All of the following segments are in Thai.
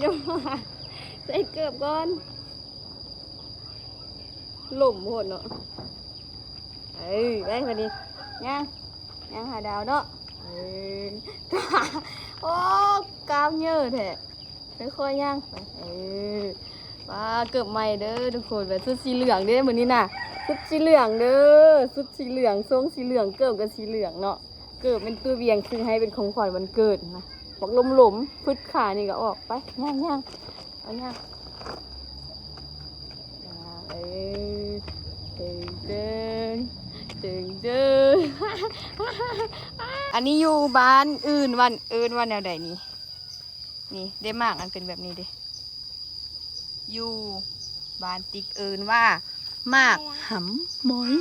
จะมาใส่เกือบก่อนหล่มหมดเนาะได้พอดีย่างหาดาวเนาะโอ้กาวเยอะแท้ค่อยๆย่างไปมาเกือบใหม่เด้อทุกคนแบบชุดสีเหลืองเด้อเหมือนนี้น่ะชุดสีเหลืองเด้อชุดสีเหลืองทรงสีเหลืองเกิบกับสีเหลืองเนาะเกิบเป็นตัวเวียงคือให้เป็นของขวัญวันเกิดนะบอกหลมพืชขานี่ก็ออกไปย่างเอาย่างเดินอันนี้อยู่บ้านอื่นวันแนวใดนี่ได้มากอันเป็นแบบนี้ดิอยู่บ้านติ๊กว่ามากหำมอย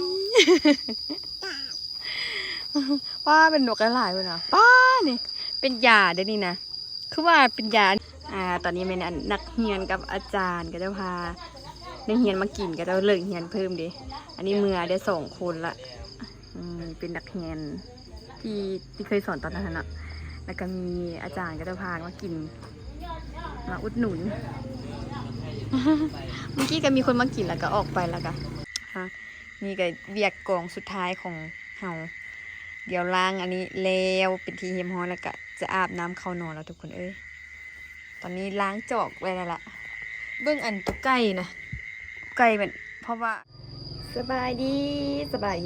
ป้าเป็นนกกระหลายเลยนะป้านี่เป็นยาเดี๋ยวนี้นะคือว่าเป็นยาตอนนี้เป็นนักเรียนกับอาจารย์ก็จะพานักเรียนมากินก็จะเลิกเรียนเพิ่มดิอันนี้เมื่อได้2 คนละเป็นนักเรียนที่เคยสอนตอนนั้นนะแล้วก็มีอาจารย์ก็จะพามากินมาอุดหนุนเมื่อกี้ก็มีคนมากินแล้วก็ออกไปแล้วก็นี่ก็เบียกกองสุดท้ายของเฮาเดี๋ยวล้างอันนี้แล้วเป็นทีเฮียมฮ้อนแล้วก็จะอาบน้ำเข้านอนแล้วทุกคนตอนนี้ล้างจอกไว้แล้วล่ะเบื้องอันตุกไก่นะไก่แบบเพราะว่าสบายดี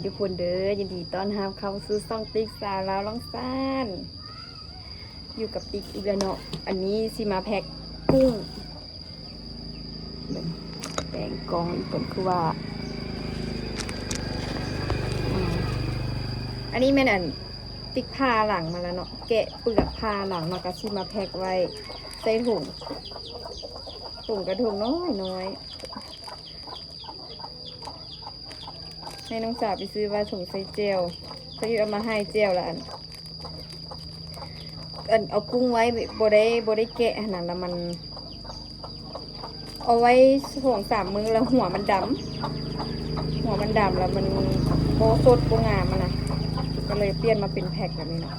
ทุกคนเด้อยินดีต้อนรับเข้าสู่ช่องติ๊กสาวลาวล่องซ่านอยู่กับติ๊กอีกแล้วเนาะอันนี้สิมาแพ็คกุ้งแบ่งกองอีกคนคือว่าอันนี้แม่นติ๊กพาหลังมาแล้วเนาะแกะเปลือกพาหลังมากระชิมาแพ็คไว้ใส่ถุงกระถุงน้อยให้น้องสาวไปซื้อว่าถุงใส่เจลเขาเอามาให้เจลแล้วเอากุ้งไว้โบได้แกะขนาดแล้วมันเอาไว้2-3 มื้อแล้วหัวมันดำแล้วมันโบสดโบงามมันนะก็เลยเปลี่ยนมาเป็นแพ็คแบบนี้นะ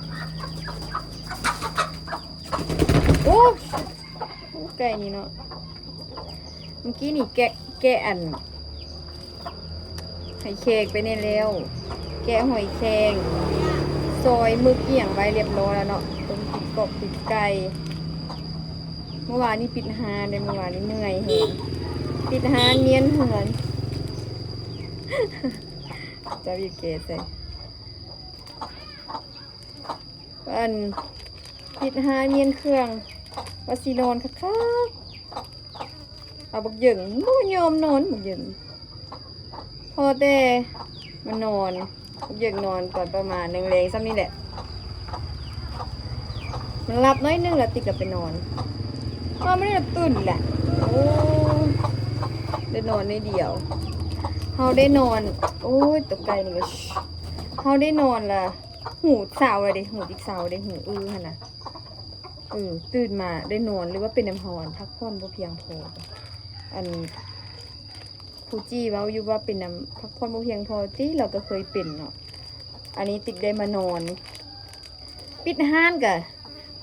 โอ้ไก่นี่เนาะเมื่อกี้นี่แกะหอยแครงไปในแล้วแกะหอยแครงซอยมึกเอี่ยงไว้เรียบร้อยแล้วเนาะต้มติดกบติดไก่เมื่อวานนี้ปิดหาเลยเมื่อวานนี้เหนื่อยเห็นปิดหาเนียนเหือนจะมีเกศใส่ปิดหาเนียนเครื่องว่าสีนอนคักเอาบักหยึงบ่ยอมนอนบักหยึงพอแต่มันนอนบักหยึงนอนตอนประมาณ1 แรงซ้ำนี่แหละมันหลับน้อยนึงแล้วติดกับไปนอนพอไม่ได้ตื่นแหละโอ้ได้นอนในเดียวเขาได้นอนโอ้ยตกใจนี่ก็เขาได้นอนละหูสาวเลยดิหูอีกสาวเลยหูฮะนะตื่นมาได้นอนหรือว่าเป็นน้ำหอนพักผ่อนบ่เพียงพอครูจี้ว่าอยู่ว่าเป็นน้ำพักผ่อนบ่เพียงพอที่เราก็เคยเป็นเนาะอันนี้ติ๊กได้มานอนปิดห้าน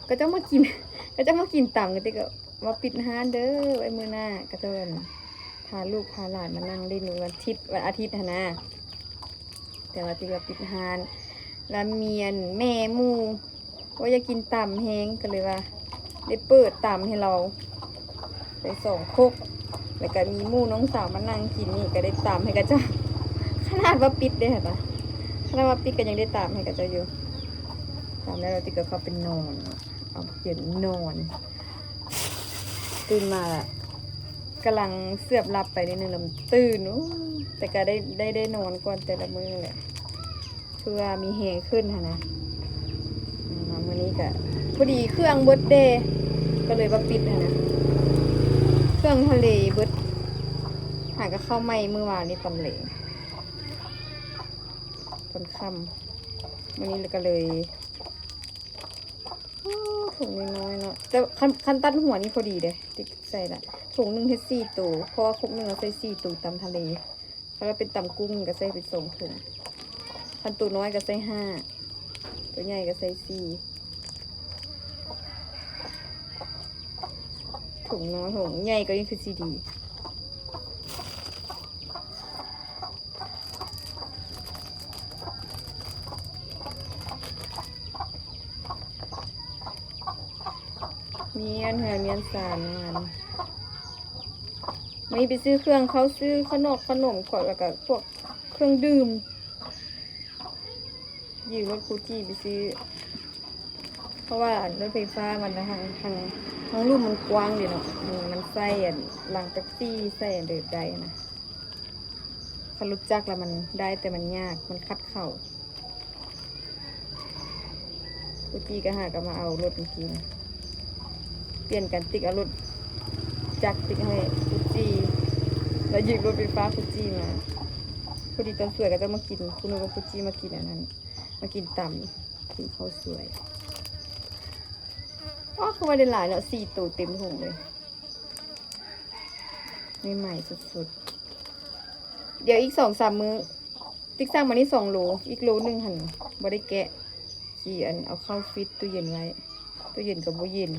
ก็จะมากินต่ำกันติ๊กก็ว่าปิดห้านเด้อไว้มื้อหน้าก็จะพาลูกพาหลานมานั่งเล่นวันอาทิตย์นะแต่ว่าติ๊กก็ปิดห้านแล้วเมียนแม่มูว่าจะกินต่ำแห้งกันเลยว่าได้เปิดต่ำให้เราไป2 ครกแล้วก็มีมู่น้องสาวมานั่งกินนี่ก็ได้ต่ำให้กระเจ้าขนาดว่าปิดได้เหรอขนาดว่าปิดก็ยังได้ต่ำให้กระเจ้าอยู่ต่ำแล้วเราติ๊กก็เข้าเป็นนอนเอาเขียนนอนตื่นมาละกำลังเสียบหลับไปนิดนึงแล้วตื่นแต่ก็ได้นอนก่อนแต่ละมื้อแหละเพื่อมีแหงขึ้นนะมื้อนี้ก็พอดีเครื่องเบิดเดย์ก็เลยว่าปิดนะเครื่องทะเลเบิดหาก็เข้าไม่เมื่อวานนี้ตอนเหลงตอนค่ำมื้อนี้ก็เลยถุงน้อยๆเนาะแต่คันตัดหัวนี่พอดีเลยติ๊กใส่ละถุง1เฮ็ด4 ตัวเพราะว่าครกนึงเราใส่4 ตัวตำทะเลถ้าเป็นตำกุ้งก็ใส่เป็น2 ถุงคันตัวน้อยก็ใส่5ตัวใหญ่ก็ใส่4 ถุงน้อยถุงใหญ่ก็นี่คือซีดีมีอันหามีอันสารมันมีไปซื้อเครื่องเขาซื้อขนมขวดแล้วก็พวกเครื่องดื่มยืมรถคูจี้ไปซื้อเพราะว่ารถไฟฟ้ามันทางรูปมันกว้างดีเนาะมันใส่หลังแท็กซี่ใส่เดินได้นะคันรถจักรแล้วมันได้แต่มันยากมันคัดเข่าคูจี้ก็หาก็มาเอารถเมื่อกี้นะเปลี่ยนกันติ๊กเอารถจักรติ๊กให้คูจี้แล้วยืมรถไฟฟ้าคูจี้มาพอดีตอนสวยก็จะมากินคุณนึกว่าคูจี้มากินอันนั้นมากินต่ำกินข้าวสวยอ๋อคือว่าได้หลายแล้ว4 ตัวเต็มถุงเลยใหม่ๆสุดๆเดี๋ยวอีก2-3 มื้อติ๊กสร้างมานี่2 โลอีกโลนึงหั่นบ่ได้แกะขี่อันเอาเข้าฟิตตู้เย็นไว้ตู้เย็นกับบ่เย็น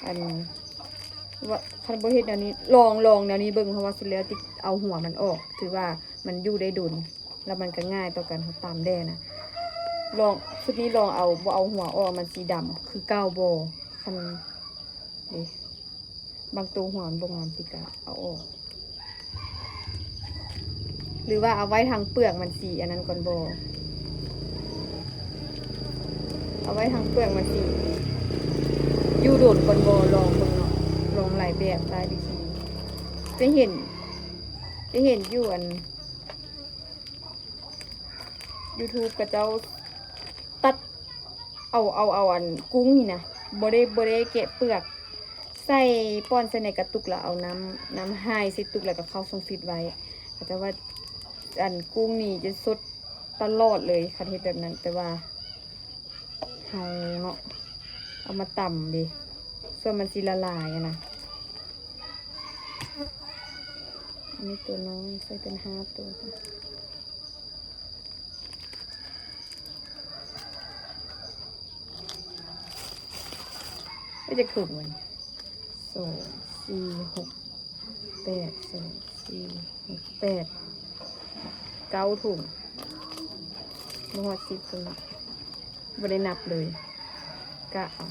อันว่าคันบ่เฮ็ดแนวนี้ลองแนวนี้เบิ่งเพราะว่าสิแล้วติ๊กเอาหัวมันออกถือว่ามันอยู่ได้ดุลแล้วมันก็ง่ายต่อการตามแด่นะลองชุดนี้ลองเอาบ่เอาหัวออกมันสีดำคือ9 โบคันนี่บางตัวหัวมันบ่งามติกะเอาออกหรือว่าเอาไว้ทางเปลือกมันสีอันนั้นก่อนโบเอาไว้ทางเปลือกมันสีอยู่โดนก่อนโบลองเบิ่งเนาะลองหลายแบบหลายวิธีจะเห็นอยู่อัน YouTube กับเจ้าตัดเอาอันกุ้งนี่นะบ่ได้แกะเปลือกใส่ป้อนใส่ในกระตุกแล้วเอาน้ำให้ใส่ตุกแล้วก็เข้าทรงฟิตไว้แต่ว่าอันกุ้งนี่จะสดตลอดเลยคันเฮ็ดแบบนั้นแต่ว่าเฮาเนาะเอามาต่ำดิส่วนมันสิละลายนะอันนี้ตัวน้อยใส่เป็น5 ตัวก็จะขึ้นมัน2 4 6 8 2 4 6 8 9 ถุงบ่ฮอด10 ตัวบ่ได้นับเลยกะเอา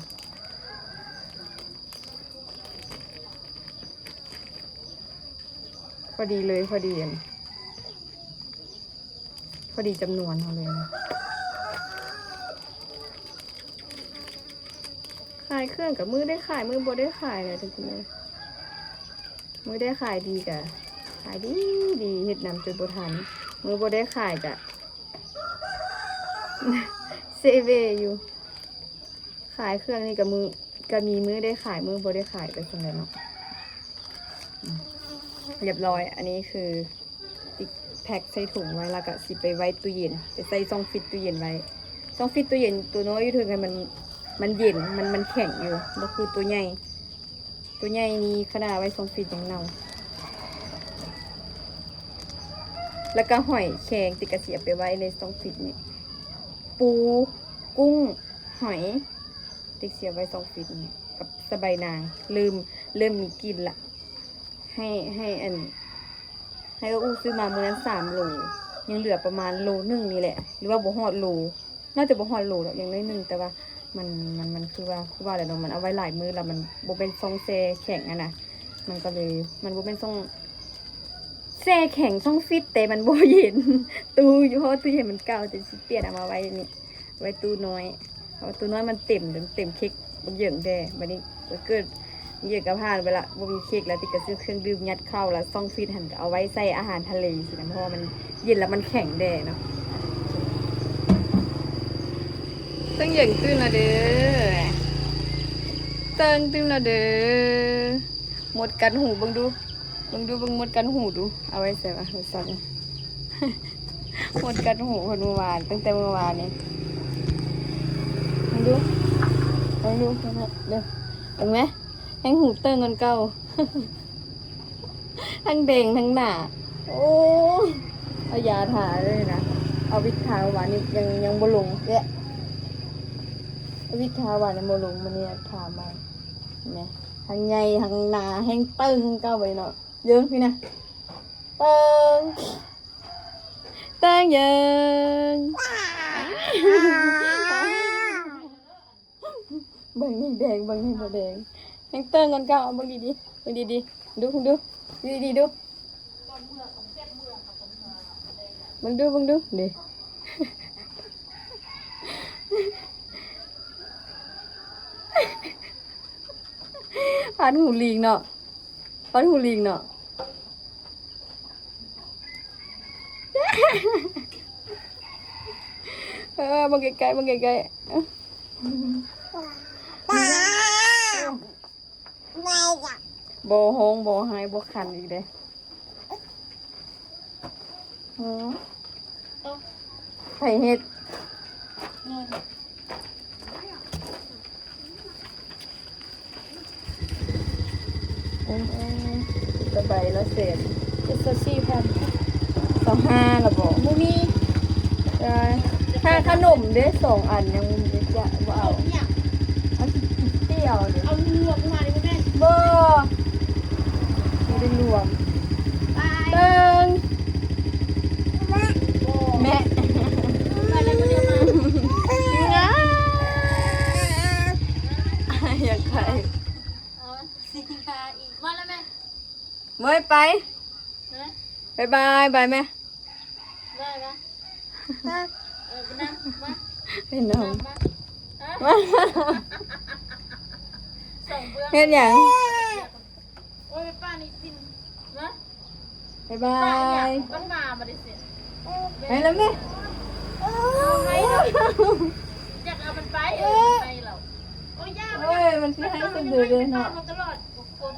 พอดีเลยพอดีจำนวนเขาเลยนะขายเครื่องกับมือได้ขายมือบ่ได้ขายเลยทุกคนเลยมือได้ขายดีกะขายดีเฮ็ดนำจนบ่ทันมือบ่ได้ขายกะ เซเวอยู่ขายเครื่องนี่กับมือก็มีมือได้ขายมือบ่ได้ขายไปคนเลยเนาะเรียบร้อยอันนี้คือติ๊กแพ็คใส่ถุงไว้แล้วก็สิไปไว้ตู้เย็นไปใส่ซองฟิตตู้เย็นไว้ซองฟิตตู้เย็นตัวน้อยอยู่ถึงไงมันเย็นมันแข็งอยู่ก็คือตัวใหญ่นี้ขนาดไว้ซองฟิตอย่างเนาแล้วก็หอยแครงติ๊กกระเสียบไปไว้ในซองฟิตนี่ปูกุ้งหอยติ๊กเสียบไว้ซองฟิตนี่กับสบายนางเริ่มมีกลิ่นละให้ก็อู้ซื้อมาเมื่อนั้น3 โลยังเหลือประมาณ1 โลนี่แหละหรือว่าบ่ฮอดโลน่าจะบ่ฮอดโลหรอกยังได้1แต่ว่ามันคือว่าแล้วเนาะมันเอาไว้หลายมื้อแล้วมันบ่เป็นทรงแซ่แข็งอะนะมันก็เลยมันบ่เป็นทรงแซ่แข็งทรงฟิตแต่มันบ่เย็นตู้อยู่เพราะตู้เย็นมันเก่าจะสิเปลี่ยนเอามาไว้นี่ไว้ตู้น้อยเพราะตู้น้อยมันเต็มเค้กมันเยิ่งแด่บัดนี้เกิดเยอะกับผ่านไปละบ่มีเค้กแล้วติดกับซื้อเครื่องดื่มยัดเข้าแล้วซ่องฟิตหันเอาไว้ใส่อาหารทะเลสินะเพราะมันเย็นแล้วมันแข็งแด่เนาะต้องอย่างตื้นละเด้อตื้นละเด้อหมดกันหูเบิ่งหมดกันหูดูเอาไว้ใส่ว่าสั่นหมดกันหูคนเมื่อวานตั้งแต่เมื่อวานนี้ดูเด้อเห็นไหมทั้งหูเติ้งกันเก่าทั้งเด้งทั้งหน้าโอ้เอายาทาเลยนะเอาวิทาหวานนี่ยังบ่ลงเนี่ยเอาวิทาหวานยังบ่ลงมันเนี่ยทามาเห็นไหม ทางใหญ่ทางหนาแห้งตึงเก้าไปเนาะเยอะพี่นะตึงตึงยังเบิ่งนี่แดงเบิ่งนี่บ่แดงแห้งตึงกันเก้าเอาเบิ่งดีๆเบิ่งดีๆดูดูดีๆดูเบิ่งดูดิพันหูลิงเนาะพันหูลิงเนาะบังไกลๆบังไกลๆโบฮงโบหายโบขันอีกเด้ไผ่เห็ดสบายแล้วเสร็จ7,400 25ละบอกมูนี่ค่าขนมเด้2 อันยังจะบ่เอาเอาเตี้ยวเด้ เอารวมมาดิแม่ บ่ไม่ได้รวมเติงแม่ไปเลยคนเดียวมา อยากไป เอาสิมาอีกมาแล้วแม่ เมื่อยไป นะ บายแม่ ได้ปะไปนั่งมา เป็นน้อง มา มา ส่งเบื้อง เฮ็ดหยัง โอ้ยป้านี่กินนะ บา ป้าเนี่ย ยมันมาบ่ได้เสีย ไปแล้วแม่ เอาให้เราอยากเอามันไปไปเราโอ้ยย่า โอ้ยมันสิให้คนดูเลยเนาะ มาตลอดคน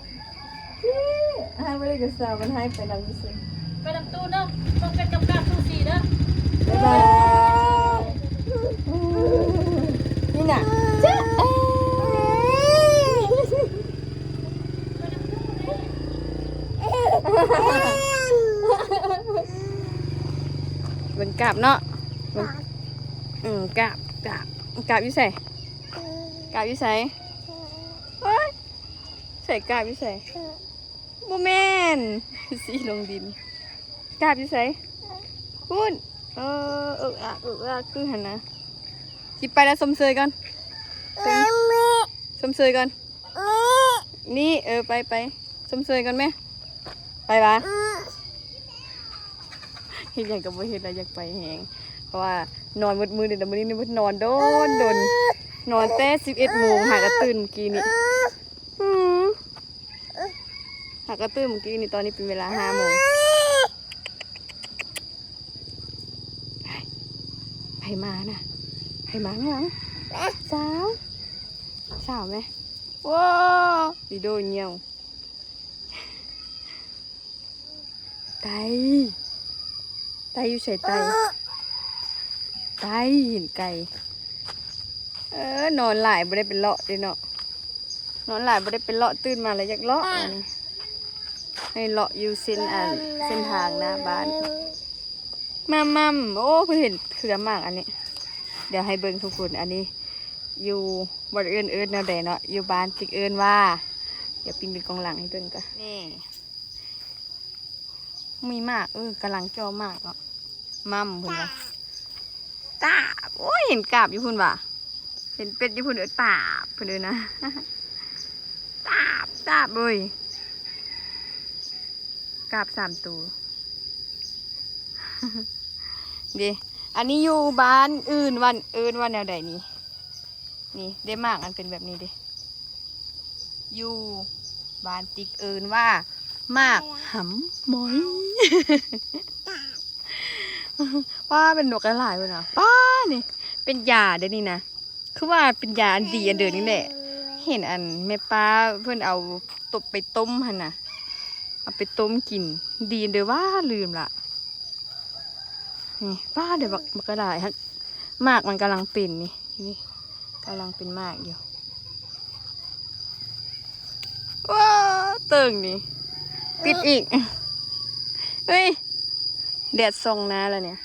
ให้ไม่ได้กับสาวมันให้ไปนำสิ ไปลำตู้เนาะต้องเป็นกับการตู้สีเนาะ บายนี่น่ะจ๊ะมันกลับเนาะกลับอยู่ใส่กลับอยู่ใส่เฮ้ยใส่กลับอยู่ใส่โมเมนสีลงดินกลับอยู่ใส่พูดคือหันนะจิบไปแล้วสมเสยก่อนสมเสยก่อนนี่ไปสมเสยก่อนไหมไปปะเห็นอย่างกับว่าเห็นอะไรอยากไปแหงเพราะว่านอนมืดเดี๋ยวมื้อนี้นี่นอนโดนนอนแต่11 โมงหากระตื่นเมื่อกี้นี่หากระตื่นเมื่อกี้นี่ตอนนี้เป็นเวลา5 โมงไผมาน่ะไผมาข้างหลังสาวไหมว้าวดีโดเงียวไตอยู่ใส่ไตเห็นไก่นอนหลายบ่ได้เป็นเลาะเด้เนาะนอนหลายบ่ได้เป็นเลาะตื่นมาแล้วอยากเลาะอันนี้ให้เลาะอยู่เส้นทางหน้าบ้านมัมโอ้เพิ่งเห็นเครือมากอันนี้เดี๋ยวให้เบิ่งทุกคนอันนี้อยู่บริเวณแนวใดเนาะอยู่บ้านติ๊กว่าเดี๋ยวปิงเป็นกองหลังให้เบิ่งกันนี่มีมากกำลังจอมากเนาะมัมเพิ่นว่ากาบโอ้ยเห็นกาบอยู่พุ่นว่ะเห็นเป็ดอยู่พุ่นตาบเพิ่นเลยนะตาบเว้ยกาบ3 ตัวดีอันนี้อยู่บ้านอื่นวันแนวใดนี่ได้มากอันเป็นแบบนี้ดิอยู่บ้านติ๊กว่ามากหำมอยป้าเป็นนกกระหลายเลยนะป้านี่เป็นยาเดี๋ยวนี้นะคือว่าเป็นยาอันดีอันเดิมนี่แหละเห็นอันแม่ป้าเพื่อนเอาตบไปต้มหันนะเอาไปต้มกินดีเดี๋ยวว่าลืมละนี่ป้าเดี๋ยวบักกระดาษฮะมากมันกำลังเป็นนี่กำลังเป็นมากอยู่ว้าเติ่งนี่ปิดอีกเฮ้ยแดดส่องนะแล้วเนี่ย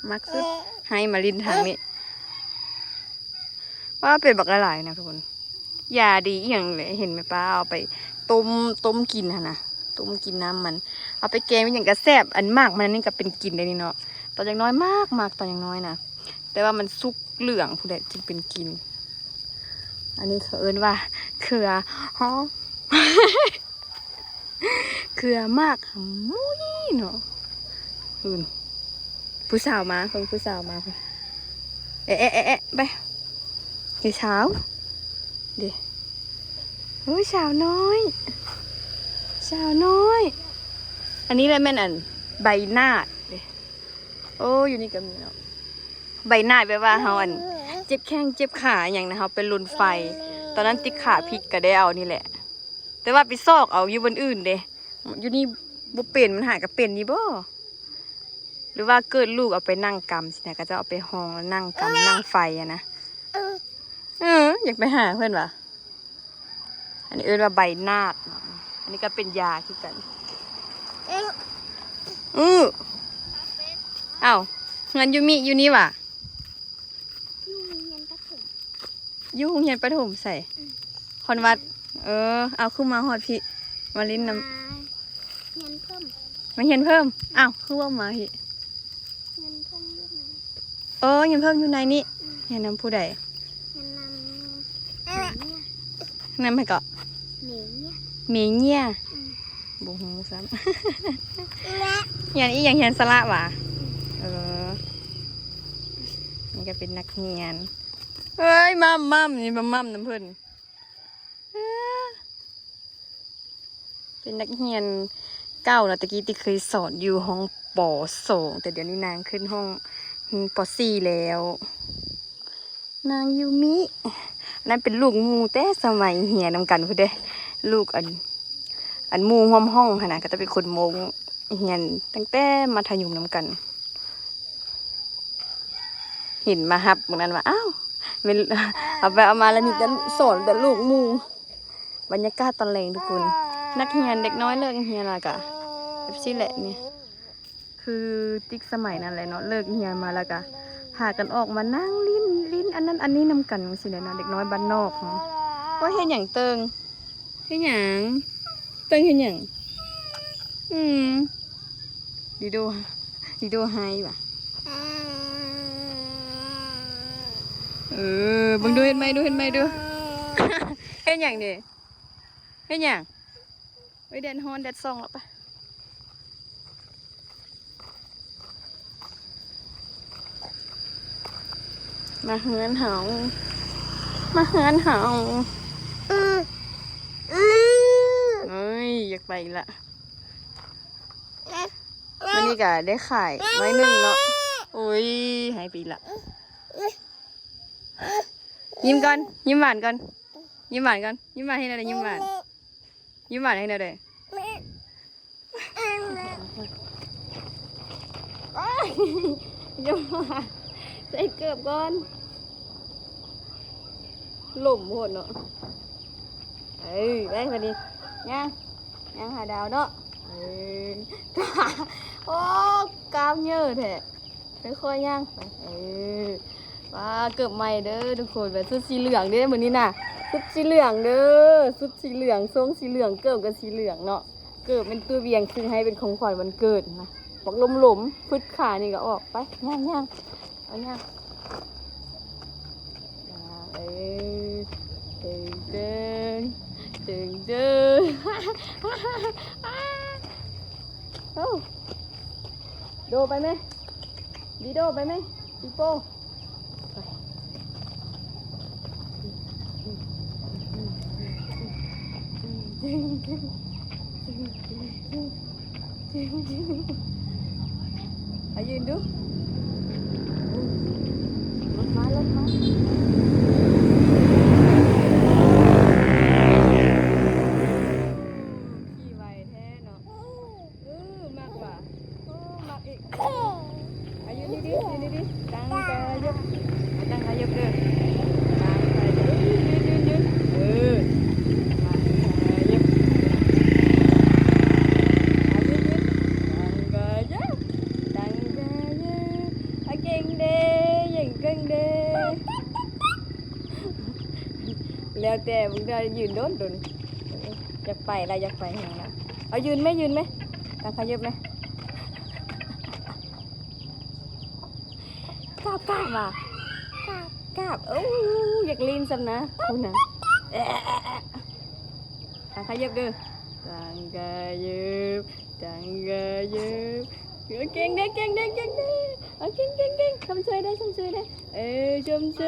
มักซื้อให้มาลินทางนี้ว่าเป็นบักกระดาษนะทุกคน ยาดีอหย่างเลยเห็นไหมป้าเอาไปต้มกินฮะนะต้มกินน้ำมันเอาไปแกงเป็นอย่างกระแซบอันมากมันนี่ก็เป็นกินได้นี่เนาะตอนอย่างน้อยมากตอนอย่างน้อยนะแต่ว่ามันสุกเหลืองผู้ใดจึงเป็นกินอันนี้เขาเอิ้นว่าเขือฮอ เขือมากมุ้ยเนาะผู้สาวมาคนผู้สาวมาเอ๊ะไปเดี๋ยวเช้าเดี๋ยวโอ้ยสาวน้อยอันนี้แหละแม่นอันใบหน้าเดี๋ยวโอ้อยู่นี่ก็มีเนาะใบหน้าแปลว่าเฮาอันเจ็บแข้งเจ็บขาอย่างนะเฮาเป็นลุนไฟตอนนั้นติดขาพลิกก็ได้เอานี่แหละแต่ว่าไปซอกเอาอยู่บนอื่นเด้อยู่นี่บ่เป็นมันหากับเป็นนี่บ่หรือว่าเกิดลูกเอาไปนั่งกำสินะก็จะเอาไปห้องแล้วนั่งกำนั่งไฟอะนะอยากไปหาเพื่อนวะอันนี้เอิ้นว่าใบหน้าอันนี้ก็เป็นยาที่กันเอ้างั้นยูมิอยู่นี่วะยูโรงเรียนประถมใส่คอนวัดเอาขึ้นมาหอดพี่มาลิ้นน้ำมาเฮียนเพิ่มอ้าวคือว่ามาพี่เฮียนเพิ่มอยู่ในนี้เฮียนน้ำผู้ใดน้ำไปเกาะเมียเนี่ยบุหูซ้ำเฮียนอีอย่างเฮียนสละวะนี่ก็เป็นนักเรียนเฮ้ยมั่มนี่มั่มน้ำเพิ่นเป็นนักเรียนเก้านะตะกี้ที่เคยสอนอยู่ห้องป.2แต่เดี๋ยวนี้นางขึ้นห้องป.4แล้วนางยูมินั่นเป็นลูกมูแต่สมัยเหียนำกันพูดเด้ลูกอันมูห้องขนาดก็จะเป็นคนโมงเหียนตั้งแต่มัธยมนำกันเห็นมาฮับเหมือนกันว่าอ้าวเอาไปเอามาแล้วนี่จะสอนแต่ลูกมูบรรยากาศตอนแรงทุกคนนักเรียนเด็กน้อยเลิกเรียนแล้วก็แบบนี้แหละนี่คือติ๊กสมัยนั้นแหละเนาะเลิกเรียนมาแล้วก็พากันออกมานั่งลิ้นอันนั้นอันนี้นำกันสิเนี่ยนะเด็กน้อยบ้านนอกเนาะว่าเห็นอย่างเติงเห็นอย่างเติงเห็นอย่างดีโดไฮว่ะบังดูเห็นไหมดู เห็นอย่างดิเห็นอย่างไว้แดนฮอนแดดซองแล้วปะมาเฮือนเฮาเอ้ยอยากไปละวันนี้ก็ได้ขายไว้หนึ่งเนาะโอ้ยหายไปละยิ้มก่อนยิ้มหวานก่อนยิ้มหวานให้หน่อยยิ้มหวานให้หน่อยยิ้มหวานใส่เกือบก่อนหล่มหมดเนาะได้พอดีย่างหาดาวเนาะโอ้กาวเยอะแท้ค่อยย่างว่าเกือบใหม่เด้อทุกคนแบบชุดสีเหลืองเด้อเหมือนนี้น่ะชุดสีเหลืองเด้อชุดสีเหลืองทรงสีเหลืองเกิบกับสีเหลืองเนาะเกิบเป็นตัวเวียงคือให้เป็นของขวัญวันเกิดนะบอกหลมพืชขานี่ก็ออกไปย่างเอาย่างเดินโดไปไหมดีโดไปไหมปีโป้ยืนดูรถมาขี่ไวแท้เนาะมากกว่ามากอีกยืนดีตั้งกายยกเด้อตั้งกายยกยืนตั้งกายยก แล้วแต่มึงได้ยืนโดนอยากไปอะไรอยากไปแหงนะเอายืนไหมตาขยับไหมกราบว่ะกราบโอ้อยากลีนซ้ำนะคุณน่ะตาขยับเด้อตังกายับเก่งเด้เก่งเอาเก่งชมเชยได้ชมเชยไหมชมเช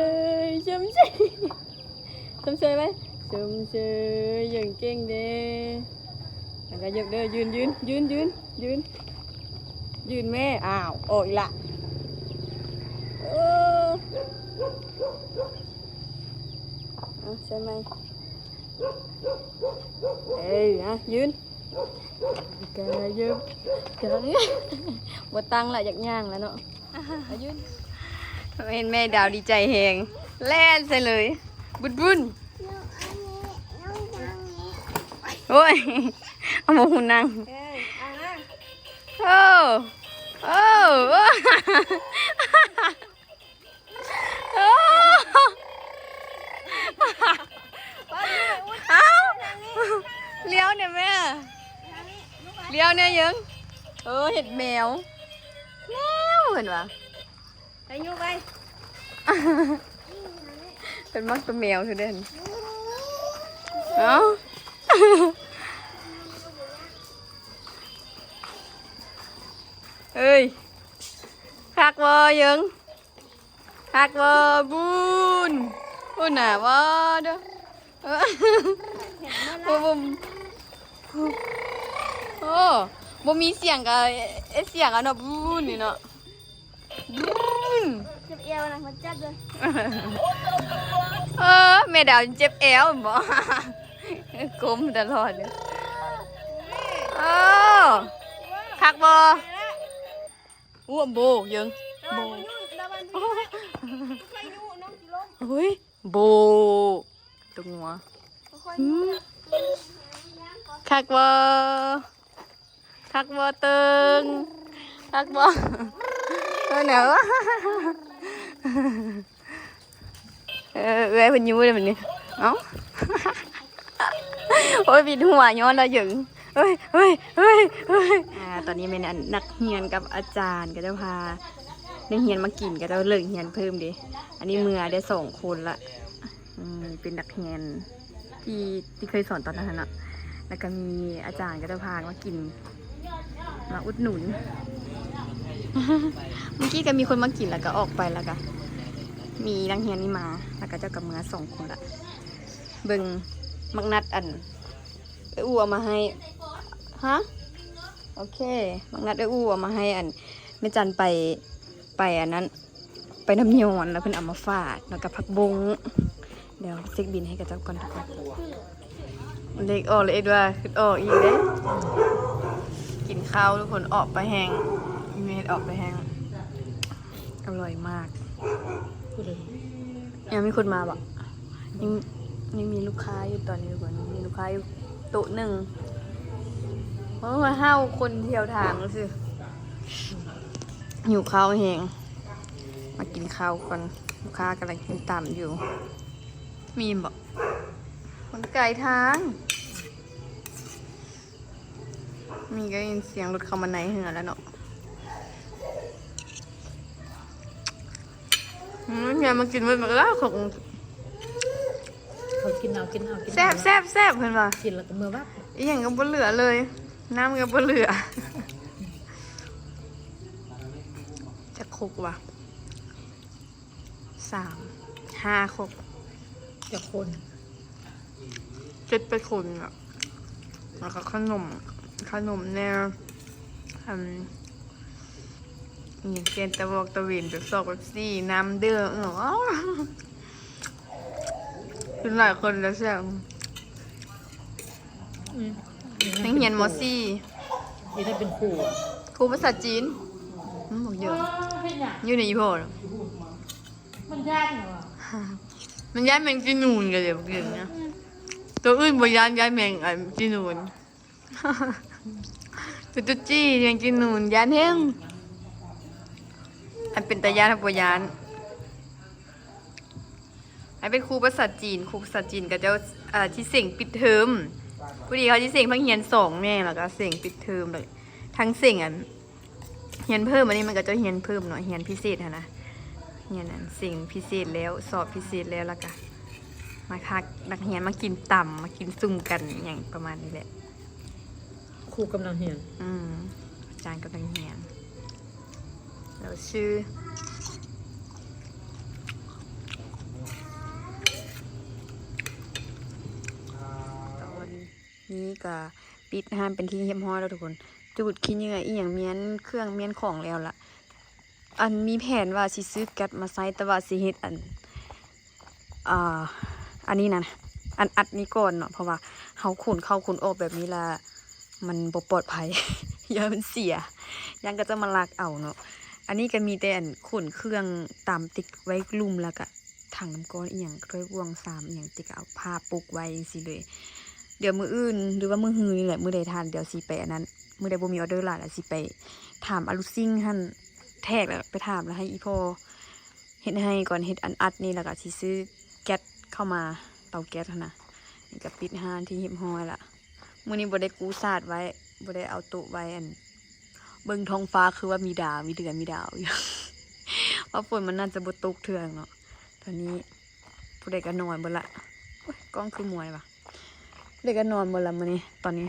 ยไหมชมเชยอย่างเก่งเด้ตังกายับเด้อยืนแม่อ้าวโอ้ยละใช่ไหมนะยืนกายับบ่ตั้งละอยากย่างแล้วเนาะยืนเห็นแม่ดาวดีใจแหงแล่นใส่เลยบุญโอ้ยเอาหมูนั่งโอ้เอ้เลี้ยวเนี่ยแม่เลี้ยวเนี่ยยังเห็ดแมวเห็นปะไปยูไปเป็นมักตัวแมวคือเด่นเอ้ยคักวอยังคักวอบุญน่ะวอเด้อบ่มีเสียงกับเสียงอ่ะเนาะบุญนี่เนาะบุญเจ็บเอวนะมันจัดเลยแม่ดาวเจ็บเอวบ่กลมตลอดเลยคักบ่อ้วมโบยังโบเฮ้ยโบตรงหัวคักบ่ตึงคักบ่เหนียวเอ้ยเป็นยูเลยแบบนี้เอ้าโอ้ยบิดหัวย้อนเราหยึงเฮ้ยตอนนี้เป็นนักเรียนกับอาจารย์ก็จะพานักเรียนมากินก็จะเลิกเรียนเพิ่มดิอันนี้เมื่อได้2 คนละเป็นนักเรียนที่เคยสอนตอนนั้นนะแล้วก็มีอาจารย์ก็จะพามากินมาอุดหนุนเมื่อกี้ก็มีคนมากินแล้วก็ออกไปแล้วก็มีนักเรียนนี่มาแล้วก็เจ้ากับเมื่อ2 คนละเบิ่งมักนัดอู้เอามาให้ฮะโอเคมักนัดอู้เอามาให้แม่จันไปอันนั้นไปน้ำยอนแล้วเพิ่นเอามาฝากแล้วก็ผักบงเดี๋ยวเช็คบินให้กับเจ้าก่อนทุกคนเล็กออกเลยด้วยคือออกอีกเด้กินข้าวทุกคนออกไปแห้งเมดออกไปแห้งอร่อยมากยังมีคนมาบอกยังมีลูกค้าอยู่ตอนนี้ทุกคนมีลูกค้าอยู่โต๊ะ 1เพราะว่า5 คนเที่ยวทางสิหิวข้าวแห้งมากินข้าวก่อนลูกค้ากำลังกินต่ำอยู่มีบอกคนไกลทางมีก็ยินเสียงรถเข้ามาในเหือแล้วเนาะเนี่ยมากินมันก็แล้วของเขากินเอาแซ่บเพื่อนว่ะกินแล้วก็มือวับอีหยังก็บ่เหลือเลยน้ำก็บ่เหลือจะคกว่ะ3-5 คกจะคน7 ไปคนอ่ะแล้วก็ขนมแนวอย่างเกนตะบอกตะวินแบบซอกแบบซี่น้ำเดือดเป็นหลายคนแล้วใช่ไหมนักเรียนม.4นี่ถ้าเป็นครูภาษาจีนบอกเยอะอยู่ในอีโพดมันยากเหรอมันย้ายแมงจีนูนกันเลยบอกอย่างเงี้ยตัวอื่นบ่ย้ายแมงจีนูนตัวตุ๊จี้แมงจีนูนย้ายแห้งเป็นตาย้านทับบ่ย้าน ให้เป็นครูภาษาจีนก็จะที่เสียงปิดเทอมผู้ดีเขาที่เสียงเพิ่งเรียน2แม่แล้วก็เสียงปิดเทอมเลยทั้งเสียงเรียนเพิ่มอันนี้มันก็จะเรียนเพิ่มหน่อยเรียนพิเศษนะเรียนสิ่งพิเศษแล้วสอบพิเศษแล้วก็มาคักนักเรียนมากินต่ำมากินซุ่มกันอย่างประมาณนี้แหละ ครูกำลังเรียน อาจารย์กำลังเรียนแล้วชื่อตอนนี้ก็ปิดห้ามเป็นที่เรียบร้อยแล้วทุกคนจุดขี้เหงื่ออีหยังเมียนเครื่องเมียนของแล้วล่ะอันมีแผนว่าสิซื้อแก๊สมาใส่แต่ว่าสิเฮ็ดอันนี้นะอันอัดนี้ก่อนเนาะเพราะว่าเขาขนเข้าขนออกแบบนี้ละมันบ่ปลอดภัย อย่ามันเสียยังก็จะมาลากเอาเนาะอันนี้ก็มีแต่อันขนเครื่องตามติ๊กไว้กลุ่มแล้วก็ถังน้ำก้อนอีหยังถ้วยบวง3อีหยังติ๊กเอาผ้าปุกไว้จังซี่เลยเดี๋ยวมื้ออื่นหรือว่ามื้อฮือนี่แหละมื้อใดทานเดี๋ยวสิไปอันนั้นมื้อใดบ่มีออเดอร์ล่ะสิไปถามอลูซิ่งหั่นแทกแล้วไปถามแล้วให้อีพ่อเฮ็ดให้ก่อนเฮ็ดอันอัดนี่แล้วก็สิซื้อแก๊สเข้ามาเตาแก๊สนะนี่ก็ปิดห้านที่เรียบร้อยละมื้อนี้บ่ได้กูสาดไว้บ่ได้เอาโต๊ะไว้อันเบิ่งท้องฟ้าคือว่ามีดาวมีเดือนมีดาวอยู่ เพราะฝนมันน่าจะบ่ตกเทื่องเนาะตอนนี้ผู้ใดก็นอนเบิดละโอ้ยกล้องคือมวยว่ะผู้ใดก็นอนเบิดละมื้อนี้ตอนนี้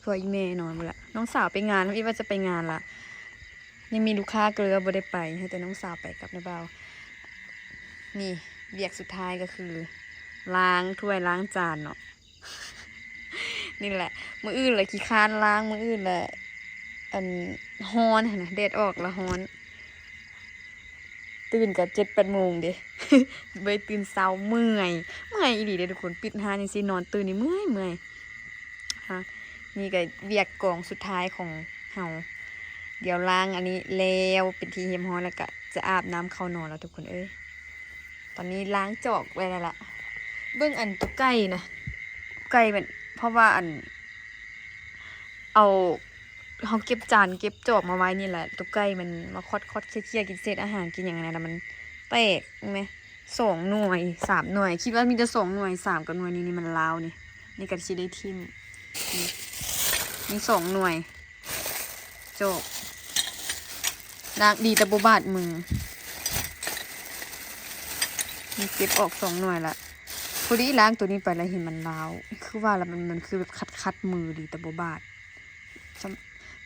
คืออีแม่นอนเบิดละน้องสาวไปงานอีว่าจะไปงานละยังมีลูกค้าเกลือบ่ได้ไปให้แต่น้องสาวไปกับน้าบ่าวนี่เบียกสุดท้ายก็คือล้างถ้วยล้างจานเนาะ นี่แหละมื้ออื่นเลยขี้คร้านล้างมื้ออื่นเลยอันฮ้อนหั่นนะแดดออกแล้วฮ้อนตื่นกับ7-8 โมงเด้ เบยตื่นเช้าเมื่อยอีหลีเด้ทุกคนปิดห้านจังซี่นอนตื่นนี่เมื่อยฮะนี่ก็เวียกกองสุดท้ายของเฮาเดี๋ยวล้างอันนี้แล้วเป็นที่เรียบร้อยแล้วก็จะอาบน้ำเข้านอนแล้วทุกคนเอ้ยตอนนี้ล้างจอกไว้แล้วล่ะเบิ่งอันตุ๊กไก่นะไก่เป็นเพราะว่าอันเอาเขาเก็บจานเก็บจอกมาไว้นี่แหละตุ๊กไก่มันมาคอดเคี่ยกินเศษอาหารกินอย่างไรแล้วมันแตกไหม2 หน่วย3 หน่วยคิดว่ามีแต่2 หน่วย3กับหน่วยนี่มันลาวนี่ก็สิได้ทิ่มนี่2 หน่วยจบล้างดีแต่บ่บาดมือมีเก็บออก2 หน่วยละพอดีล้างตัวนี้ไปแล้วเห็นมันลาวคือว่าแล้วมันคือแบบคัดมือดีแต่บ่บาด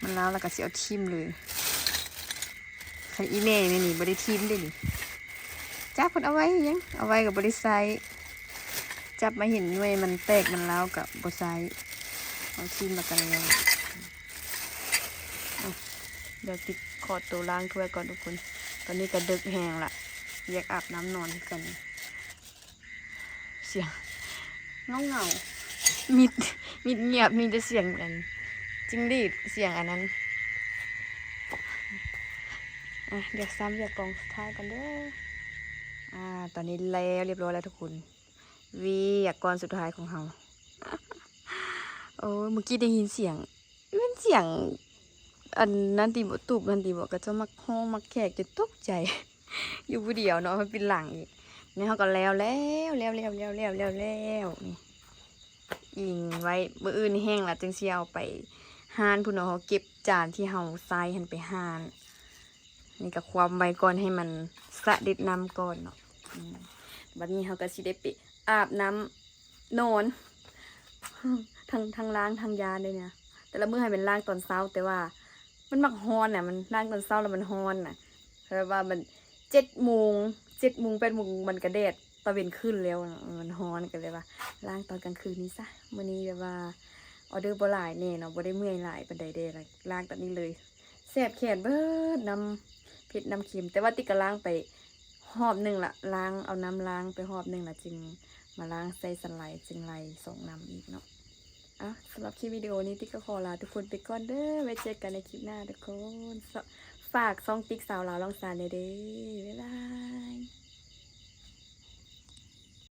มันลาวแล้วก็สิเอาทิ่มเลยใครอีแม่นี่บ่ได้ทิ่มเด้นี่จับเพิ่นเอาไว้ยังเอาไว้ก็บ่ได้ใส่จับมาเห็นหน่วยมันแตกมันลาวก็บ่ใส่เอาทิ่มแล้วกันเลยเดี๋ยวติดขอตัวล้างถ้วยก่อนทุกคนตอนนี้ก็ดึกแห้งละอยากอาบน้ำนอนกันเสียงเงามิดเงียบมีแต่เสียงกันจิ้งหรีดเสียงอันนั้นเดี๋ยวซ้ำเรียกกองสุดท้ายกันเด้อตอนนี้แล้วเรียบร้อยแล้วทุกคนวีอยากกองสุดท้ายของเรา โอ้เมื่อกี้ได้ยินเสียงเป็นเสียงอันนั้นตีบตูบนันตีบอกก็จะมักห้องมักแขกจะตกใจ อยู่ผู้เดียวเนาะมันเป็นหลังอีกนี่เขาก็แล้วนี่อิงไว้มื้ออื่นแห้งละจึงสิเอาไปห่านพุ่นเนาะเขาเก็บจานที่เฮาใส่หันไปห่านนี่ก็ความไว้ก่อนให้มันสะเด็ดน้ำก่อนเนาะบัดนี้เขาก็สิได้ไปอาบน้ำนอน ทั้งล้างทั้งยาเลยเนี่ยแต่ละมื้อให้เป็นล้างตอนเช้าแต่ว่ามันมักฮ้อนน่ะมันล้างตอนเช้าแล้วมันฮ้อนน่ะเพราะว่ามัน7 โมง 8 โมงมันก็แดดตะเวนขึ้นแล้วมันฮ้อนกันเลยว่าล้างตอนกลางคืนนี้ซะมื้อนี้แบบว่าออเดอร์บ่หลายแน่เนาะบ่ได้เมื่อยหลายปานใดเด้ล้างตอนนี้เลยแซ่บแขนเบิดน้ำเผ็ดน้ำเค็มแต่ว่าติก็ล้างไปหอบหนึ่งละล้างเอาน้ำล้างไปหอบหนึ่งละจึงมาล้างใส่สไลด์จึงไล่ส่งน้ำอีกเนาะสำหรับคลิปวิดีโอนี้ติ๊กก็ขอลาทุกคนไปก่อนเด้อไว้เจอกันในคลิปหน้าทุกคนฝากซองติ๊กสาวลาวลองสารเด้อบ๊ายบาย